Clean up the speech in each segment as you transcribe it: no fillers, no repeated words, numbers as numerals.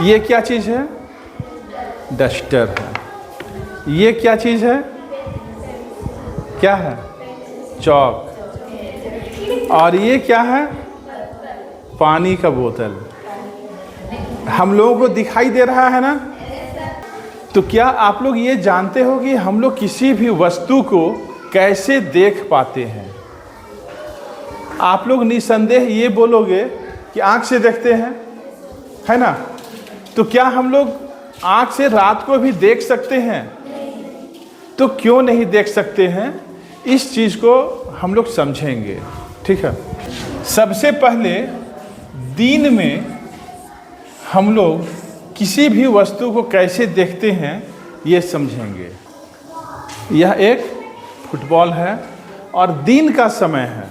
ये क्या चीज़ है? डस्टर है। ये क्या चीज़ है? क्या है? चौक। और ये क्या है? पानी का बोतल। हम लोगों को दिखाई दे रहा है ना? तो क्या आप लोग ये जानते हो कि हम लोग किसी भी वस्तु को कैसे देख पाते हैं? आप लोग निसंदेह ये बोलोगे कि आँख से देखते हैं, है ना? तो क्या हम लोग आँख से रात को भी देख सकते हैं? तो क्यों नहीं देख सकते हैं? इस चीज़ को हम लोग समझेंगे, ठीक है? सबसे पहले दिन में हम लोग किसी भी वस्तु को कैसे देखते हैं ये समझेंगे। यह एक फुटबॉल है और दिन का समय है।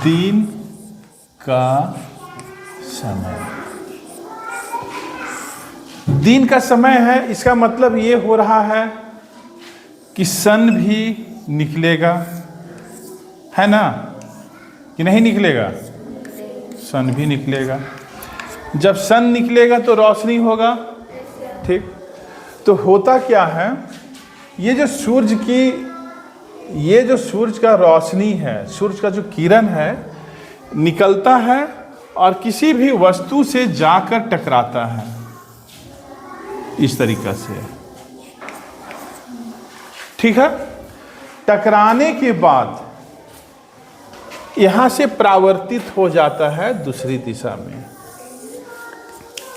दिन का समय, दिन का समय है, इसका मतलब ये हो रहा है कि सन भी निकलेगा, है ना? कि नहीं निकलेगा? सन भी निकलेगा। जब सन निकलेगा तो रोशनी होगा, ठीक? तो होता क्या है, ये जो सूरज का रोशनी है, सूरज का जो किरण है, निकलता है और किसी भी वस्तु से जाकर टकराता है इस तरीक़ा से, ठीक है? टकराने के बाद यहाँ से परावर्तित हो जाता है दूसरी दिशा में,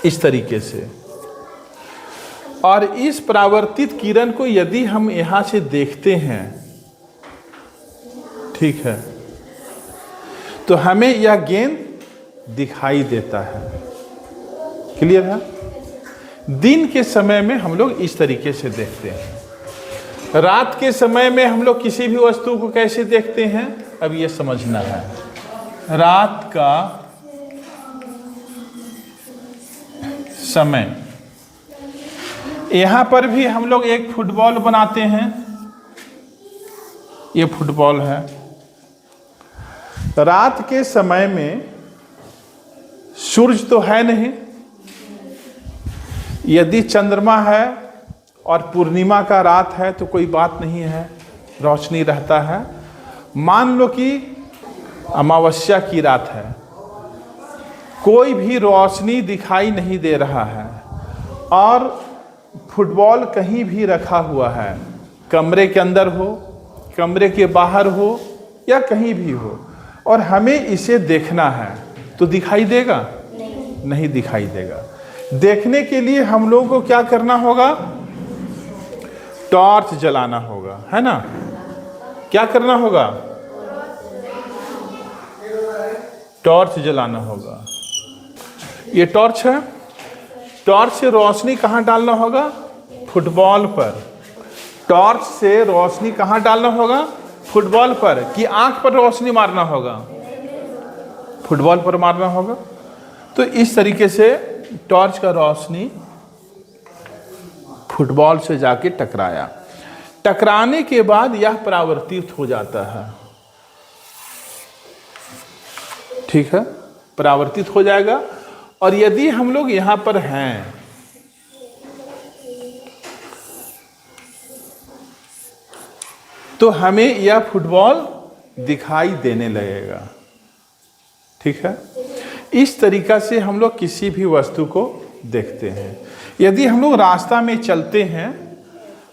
इस तरीके से। और इस परावर्तित किरण को यदि हम यहाँ से देखते हैं, ठीक है, तो हमें यह गेंद दिखाई देता है। क्लियर है? दिन के समय में हम लोग इस तरीके से देखते हैं। रात के समय में हम लोग किसी भी वस्तु को कैसे देखते हैं, अब ये समझना है। रात का समय, यहाँ पर भी हम लोग एक फुटबॉल बनाते हैं। ये फुटबॉल है। रात के समय में सूरज तो है नहीं, यदि चंद्रमा है और पूर्णिमा का रात है तो कोई बात नहीं है, रोशनी रहता है। मान लो कि अमावस्या की रात है, कोई भी रोशनी दिखाई नहीं दे रहा है और फुटबॉल कहीं भी रखा हुआ है, कमरे के अंदर हो, कमरे के बाहर हो या कहीं भी हो, और हमें इसे देखना है, तो दिखाई देगा? नहीं दिखाई देगा। देखने के लिए हम लोगों को क्या करना होगा? टॉर्च जलाना होगा, है ना? क्या करना होगा? टॉर्च जलाना होगा। ये टॉर्च है। टॉर्च से रोशनी कहाँ डालना होगा? फुटबॉल पर। टॉर्च से रोशनी कहाँ डालना होगा? फुटबॉल पर। कि आंख पर रोशनी मारना होगा? फुटबॉल पर मारना होगा। तो इस तरीके से टॉर्च का रोशनी फुटबॉल से जाके टकराया। टकराने के बाद यह परावर्तित हो जाता है, ठीक है? परावर्तित हो जाएगा। और यदि हम लोग यहां पर हैं, तो हमें यह फुटबॉल दिखाई देने लगेगा, ठीक है? इस तरीका से हम लोग किसी भी वस्तु को देखते हैं। यदि हम लोग रास्ता में चलते हैं,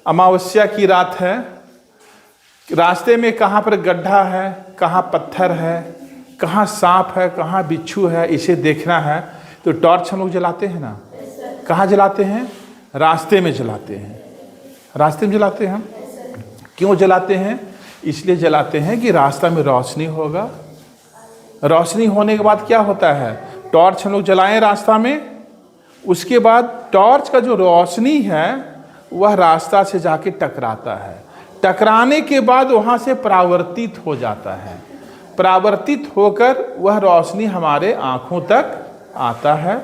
अमावस्या की रात है, रास्ते में कहाँ पर गड्ढा है, कहाँ पत्थर है, कहाँ सांप है, कहाँ बिच्छू है, इसे देखना है, तो टॉर्च हम लोग जलाते हैं ना? कहाँ जलाते हैं? रास्ते में जलाते हैं। रास्ते में जलाते हैं हम। क्यों जलाते हैं? इसलिए जलाते हैं कि रास्ता में रोशनी होगा। रोशनी होने के बाद क्या होता है? टॉर्च हम लोग जलाएं रास्ता में, उसके बाद टॉर्च का जो रोशनी है वह रास्ता से जाके टकराता है। टकराने के बाद वहाँ से परावर्तित हो जाता है। परावर्तित होकर वह रोशनी हमारे आँखों तक आता है,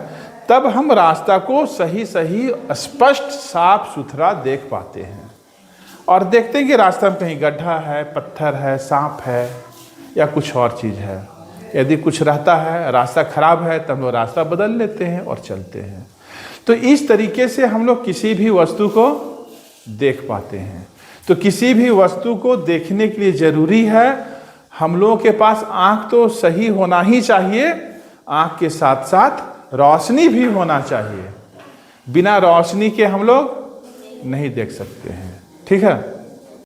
तब हम रास्ता को सही स्पष्ट साफ सुथरा देख पाते हैं। और देखते हैं कि रास्ता में कहीं गड्ढा है, पत्थर है, सांप है या कुछ और चीज़ है। यदि कुछ रहता है, रास्ता खराब है, तो हम लोग रास्ता बदल लेते हैं और चलते हैं। तो इस तरीके से हम लोग किसी भी वस्तु को देख पाते हैं। तो किसी भी वस्तु को देखने के लिए जरूरी है हम लोगों के पास आंख तो सही होना ही चाहिए, आंख के साथ साथ रोशनी भी होना चाहिए। बिना रोशनी के हम लोग नहीं देख सकते हैं। ठीक है।